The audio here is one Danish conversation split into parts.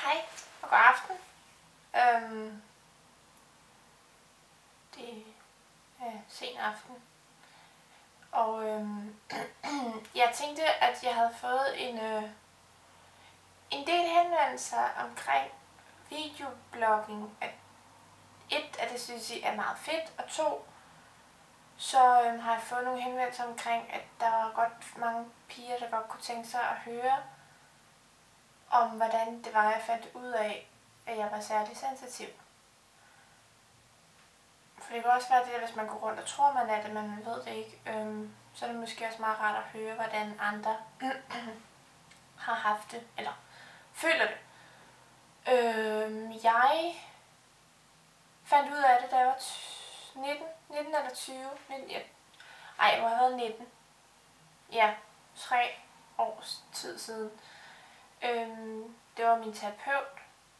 Hej og god aften. Det er sen aften. Og jeg tænkte, at jeg havde fået en del henvendelser omkring videoblogging. At det synes jeg er meget fedt, og 2, så har jeg fået nogle henvendelser omkring, at der var godt mange piger, der godt kunne tænke sig at høre om, hvordan det var, jeg fandt ud af, at jeg var særlig sensitiv. For det kan også være det, at hvis man går rundt og tror, man er det, men man ved det ikke, så er det måske også meget rart at høre, hvordan andre har haft det, eller føler det. Jeg fandt ud af det, da jeg var 19 eller 20. Jeg må have været 19. Ja, 3 års tid siden. Det var min terapeut,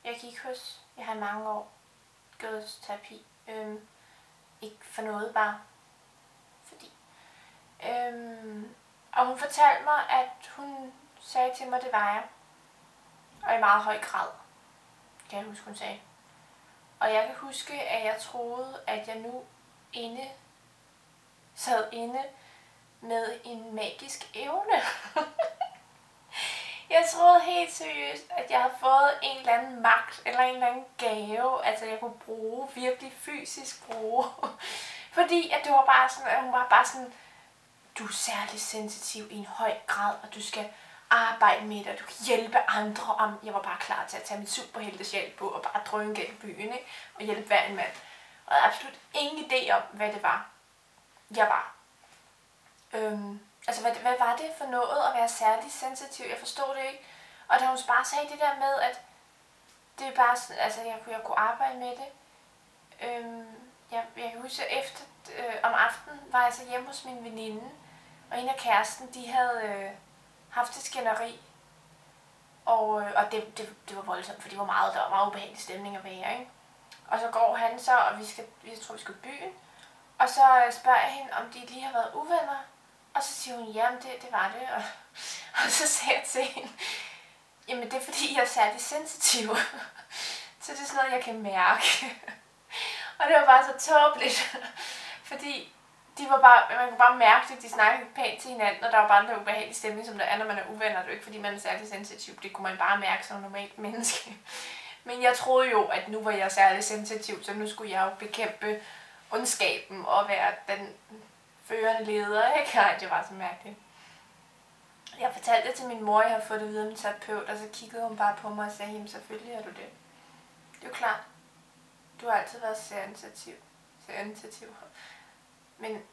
jeg gik hos. Jeg har i mange år gået til terapi. Ikke for noget, bare fordi. Og hun fortalte mig, at hun sagde til mig, det var jeg. Og i meget høj grad, kan jeg huske, hun sagde. Og jeg kan huske, at jeg troede, at jeg nu sad inde med en magisk evne. Jeg troede helt seriøst, at jeg havde fået en eller anden magt, eller en eller anden gave, altså jeg kunne bruge, virkelig fysisk bruge. Fordi at det var bare sådan, at hun var bare sådan, du er særlig sensitiv i en høj grad, og du skal arbejde med det, og du kan hjælpe andre. Jeg var bare klar til at tage mit superheltesjæl på, og bare drøne gennem byen, ikke? Og hjælpe hver en mand. Og jeg havde absolut ingen idé om, hvad det var, jeg var. Altså, hvad var det for noget at være særlig sensitiv? Jeg forstod det ikke. Og da hun bare sagde det der med, at det er bare sådan, altså, jeg kunne arbejde med det. Jeg kan huske, at efter om aftenen var jeg så hjemme hos min veninde, og en af kæresten, de havde haft et skænderi. Og det var voldsomt, for der var meget ubehagelig stemning at være, ikke? Og så går han så, og jeg tror, vi skal i byen. Og så spørger jeg hende, om de lige har været uvenner. Og så siger hun, jamen det var det. Og så sagde jeg til hende, jamen det er fordi, jeg er særlig sensitiv. Så det er sådan noget, jeg kan mærke. Og det var bare så tåbeligt. Fordi man kunne bare mærke det, de snakkede pænt til hinanden, og der var bare en ubehagelig stemning, som der er, når man er uvenner. Det er jo ikke, fordi man er særlig sensitiv. Det kunne man bare mærke som normalt menneske. Men jeg troede jo, at nu var jeg særlig sensitiv, så nu skulle jeg jo bekæmpe ondskaben og være den førende leder, ikke? Nej, det var så mærkeligt. Jeg fortalte det til min mor, jeg havde fået det videre med min terapeut, og så kiggede hun bare på mig og sagde, jamen selvfølgelig er du det. Det er jo klart. Du har altid været sensitiv. Men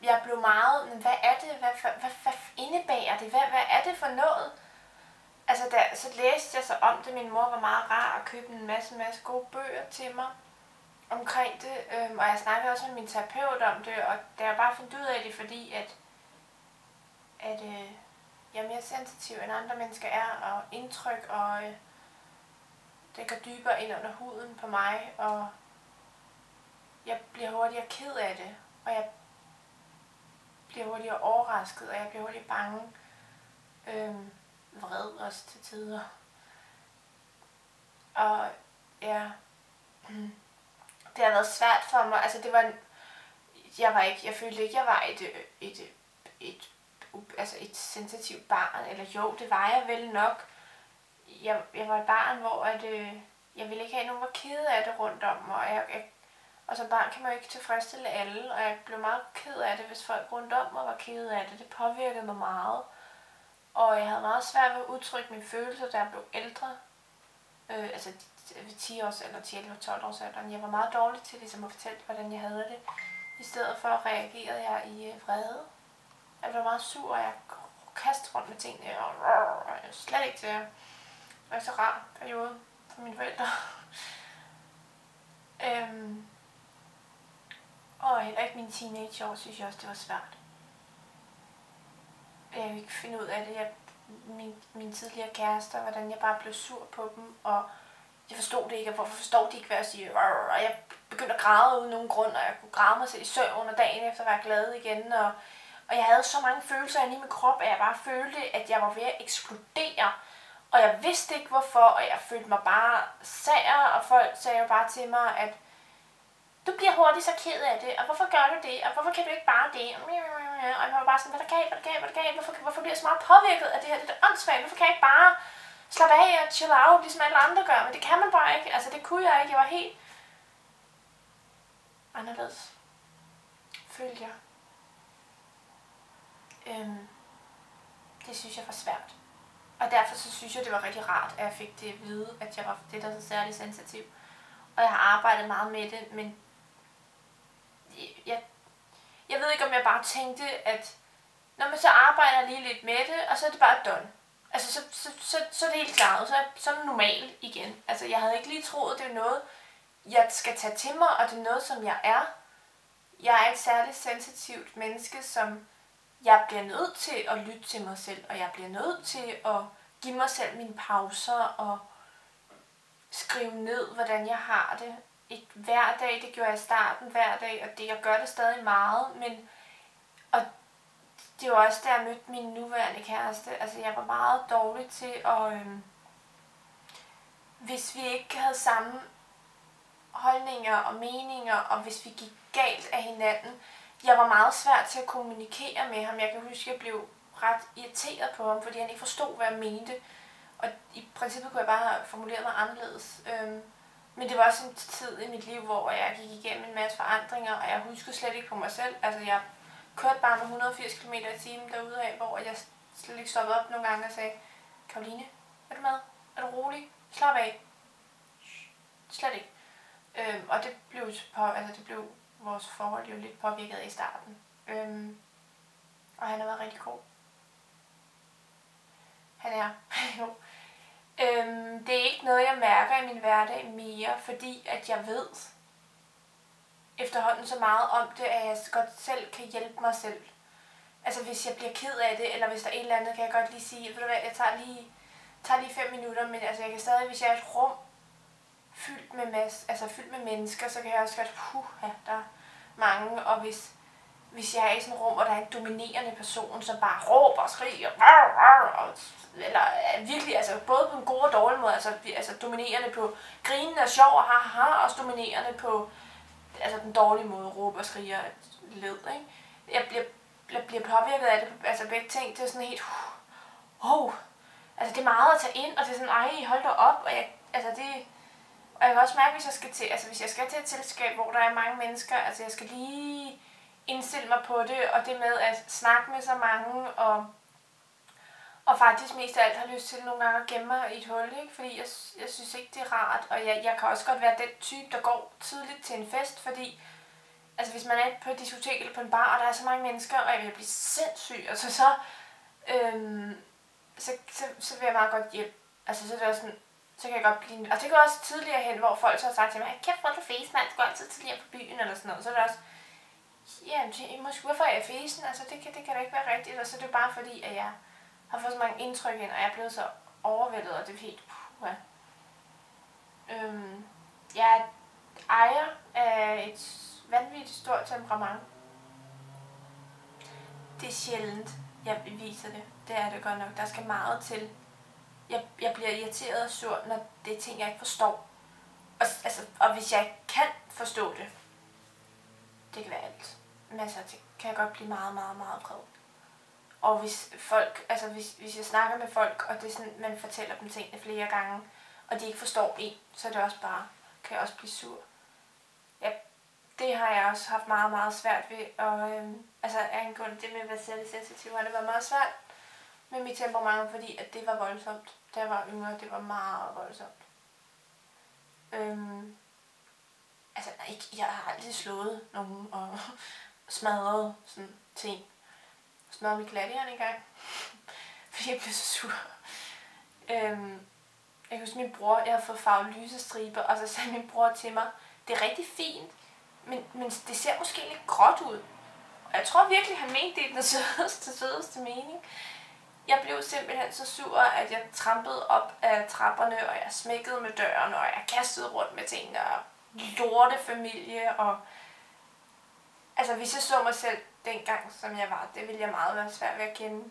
jeg blev meget, men hvad er det? Hvad indebærer det? Hvad er det for noget? Altså, så læste jeg så om det. Min mor var meget rar og købte en masse gode bøger til mig omkring det, og jeg snakkede også med min terapeut om det, og da jeg bare fandt ud af det, fordi at jeg er mere sensitiv end andre mennesker er, og indtryk, og det går dybere ind under huden på mig, og jeg bliver hurtigere ked af det, og jeg bliver hurtigere overrasket, og jeg bliver hurtigere bange, vred også til tider. Og ja, det har været svært for mig. Altså jeg følte ikke, jeg var et sensitivt barn, eller jo, det var jeg vel nok. Jeg var et barn, hvor jeg ville ikke have nogen, der var kede af det rundt om mig, og som barn kan man jo ikke tilfredsstille alle, og jeg blev meget ked af det, hvis folk rundt om mig var kede af det. Det påvirkede mig meget, og jeg havde meget svært ved at udtrykke mine følelser, da jeg blev ældre. Altså ved 10 års eller 10 eller 12 års alderen. Jeg var meget dårlig til ligesom at fortælle, hvordan jeg havde det. I stedet for reagerede jeg i vrede. Jeg blev meget sur, og jeg kastede rundt med tingene, og jeg slet ikke til at være så rar periode for mine forældre. Og heller ikke mine teenageår, synes jeg også, det var svært. Jeg kunne ikke finde ud af det. Mine tidligere kærester, hvordan jeg bare blev sur på dem, og jeg forstod det ikke, og hvorfor forstod de ikke, hvad jeg siger. Og jeg begyndte at græde uden nogen grund, og jeg kunne græde mig selv i søvn, og dagen efter var jeg glad igen, og jeg havde så mange følelser inde i min krop, at jeg bare følte, at jeg var ved at eksplodere. Og jeg vidste ikke hvorfor, og jeg følte mig bare sær, og folk sagde jo bare til mig, at du bliver hurtigt så ked af det, og hvorfor gør du det, og hvorfor kan du ikke bare det? Og jeg var bare sådan, hvad er der galt? Hvorfor bliver jeg så meget påvirket af det her? Det er åndssvagt. Hvorfor kan jeg ikke bare slappe af og chill out, ligesom alle andre gør? Men det kan man bare ikke. Altså, det kunne jeg ikke. Jeg var helt anderledes, følte jeg. Det synes jeg var svært. Og derfor så synes jeg, det var rigtig rart, at jeg fik det at vide, at jeg var det, der er så særligt sensitiv. Og jeg har arbejdet meget med det, men jeg ved ikke, om jeg bare tænkte, at når man så arbejder lige lidt med det, og så er det bare done. Altså, så er det helt klart, så er det normalt igen. Altså, jeg havde ikke lige troet, det er noget, jeg skal tage til mig, og det er noget, som jeg er. Jeg er et særligt sensitivt menneske, som jeg bliver nødt til at lytte til mig selv, og jeg bliver nødt til at give mig selv mine pauser og skrive ned, hvordan jeg har det. Ikke hver dag, det gjorde jeg i starten hver dag, og jeg gør det stadig meget, men og det var også, da jeg mødte min nuværende kæreste. Altså, jeg var meget dårlig til at hvis vi ikke havde samme holdninger og meninger, og hvis vi gik galt af hinanden, jeg var meget svært til at kommunikere med ham. Jeg kan huske, at jeg blev ret irriteret på ham, fordi han ikke forstod, hvad jeg mente. Og i princippet kunne jeg bare have formuleret mig anderledes. Men det var også en tid i mit liv, hvor jeg gik igennem en masse forandringer, og jeg huskede slet ikke på mig selv. Altså, jeg kørte bare med 180 km i timen derudaf, hvor jeg slet ikke stoppede op nogle gange og sagde, Karoline, er du med? Er du rolig? Slap af. Slet ikke. Og det blev vores forhold jo lidt påvirket i starten. Og han har været rigtig god. Han er jo. Det er ikke noget, jeg mærker i min hverdag mere, fordi at jeg ved efterhånden så meget om det, at jeg godt selv kan hjælpe mig selv. Altså hvis jeg bliver ked af det, eller hvis der er et eller andet, kan jeg godt lige sige, ved du hvad, jeg tager lige 5 minutter, men altså jeg kan stadig, hvis jeg er et rum fyldt med mennesker, så kan jeg også godt, der er mange, og hvis jeg er i sådan et rum, hvor der er en dominerende person, som bare råber og skriger, eller virkelig, altså både på en god og dårlig måde, altså dominerende på grinende og sjov og haha, også dominerende på den dårlige måde, råber og skriger led, ikke? Jeg bliver påvirket af det, altså begge ting, det er sådan helt, altså det er meget at tage ind, og det er sådan, hold da op, og jeg kan også mærke, hvis jeg skal til et selskab, hvor der er mange mennesker, altså jeg skal lige indstille mig på det, og det med at snakke med så mange, og faktisk mest af alt har lyst til nogle gange at gemme mig i et hul, ikke? Fordi jeg synes ikke, det er rart, og jeg kan også godt være den type, der går tidligt til en fest, fordi altså hvis man er på et diskotek eller på en bar, og der er så mange mennesker, og jeg vil blive sindssyg, altså så vil jeg meget godt hjem. Altså så er det også sådan, så kan jeg godt blive, og det går også tidligere hen, hvor folk så har sagt til mig, kæft, hvor er du fæs, mand, du går altid tidligere på byen, eller sådan noget, så er det også, måske hvorfor er jeg fæsen, altså det kan da ikke være rigtigt, og så er det bare fordi, at jeg har fået så mange indtryk ind, og jeg er blevet så overvældet, og det er helt jeg er ejer af et vanvittigt stort temperament. Det er sjældent, jeg viser det. Det er det godt nok. Der skal meget til. Jeg bliver irriteret og sur, når det er ting, jeg ikke forstår. Og hvis jeg ikke kan forstå det, det kan være alt. Men altså, det kan jeg godt blive meget, meget, meget vred. Og hvis jeg snakker med folk, og det er sådan, man fortæller dem tingene flere gange, og de ikke forstår en, så er det også bare, kan jeg også blive sur. Ja, det har jeg også haft meget, meget svært ved, og angående det med at være særlig sensitiv, har det været meget svært med mit temperament, fordi at det var voldsomt. Da jeg var yngre, det var meget voldsomt. Jeg har aldrig slået nogen og smadret sådan ting. Smadret mit klattejern engang, fordi jeg blev så sur. Jeg husker min bror, jeg havde fået farvet lysestriber, og så sagde min bror til mig, det er rigtig fint, men det ser måske lidt gråt ud. Og jeg tror virkelig, han mente det i den sødeste mening. Jeg blev simpelthen så sur, at jeg trampede op af trapperne, og jeg smækkede med døren, og jeg kastede rundt med tingene, og lortefamilie, og altså hvis jeg så mig selv dengang, som jeg var, det ville jeg meget være svært ved at kende.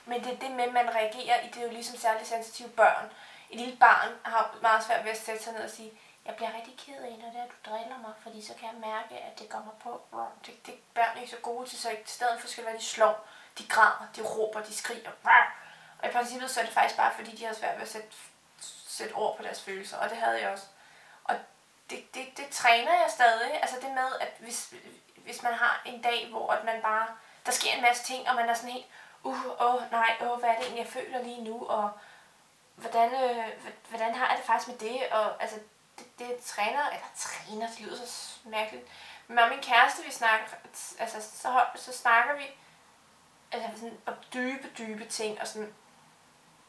Men det er det med, at man reagerer i, det er jo ligesom særligt sensitive børn. Et lille barn har meget svært ved at sætte sig ned og sige, jeg bliver rigtig ked af, når det er, du driller mig, fordi så kan jeg mærke, at det går mig på. Det børn er ikke så gode til, så i stedet for skal det være, de slår, de græder, de råber, de skriger. Og i princippet så er det faktisk bare, fordi de har svært ved at sætte ord på deres følelser, og det havde jeg også. Og det træner jeg stadig, altså det med, at hvis man har en dag, hvor at man bare, der sker en masse ting, og man er sådan helt, hvad er det egentlig, jeg føler lige nu, og hvordan har jeg det faktisk med det, og altså, det træner, det lyder så mærkeligt. Men med min kæreste, vi snakker, altså, så snakker vi altså, sådan, om dybe ting, og sådan,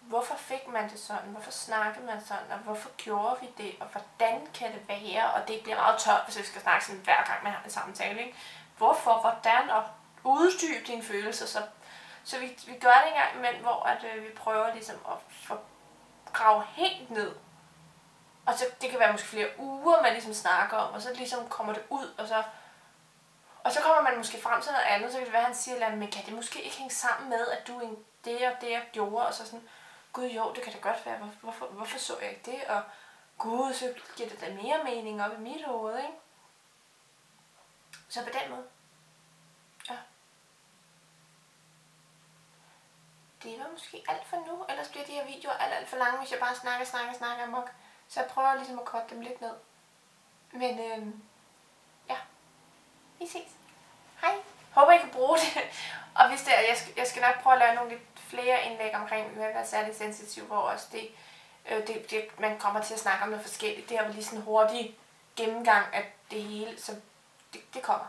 hvorfor fik man det sådan, hvorfor snakkede man sådan, og hvorfor gjorde vi det, og hvordan kan det være, og det bliver meget tørt, hvis vi skal snakke sådan hver gang, man har en samtale, ikke? Hvorfor, hvordan, og uddybe dine følelser, så vi gør det en gang imellem, hvor at, vi prøver ligesom at grave helt ned. Og så det kan være måske flere uger, man ligesom snakker om, og så ligesom kommer det ud, og så kommer man måske frem til noget andet, så kan det være, at han siger, men kan det måske ikke hænge sammen med, at du det og det gjorde, og så sådan, gud jo, det kan da godt være, hvorfor så jeg ikke det, og gud, så giver det da mere mening op i mit hoved, ikke? Så på den måde. Ja. Det var måske alt for nu, ellers bliver de her videoer alt for lange, hvis jeg bare snakker amok. Så jeg prøver ligesom at korte dem lidt ned. Men ja, vi ses. Hej. Håber I kan bruge det. Og hvis det er, jeg skal nok prøve at lave nogle lidt flere indlæg omkring, at være særligt sensitiv, hvor også man kommer til at snakke om noget forskelligt. Det her var lige sådan en hurtig gennemgang af det hele, så det kommer.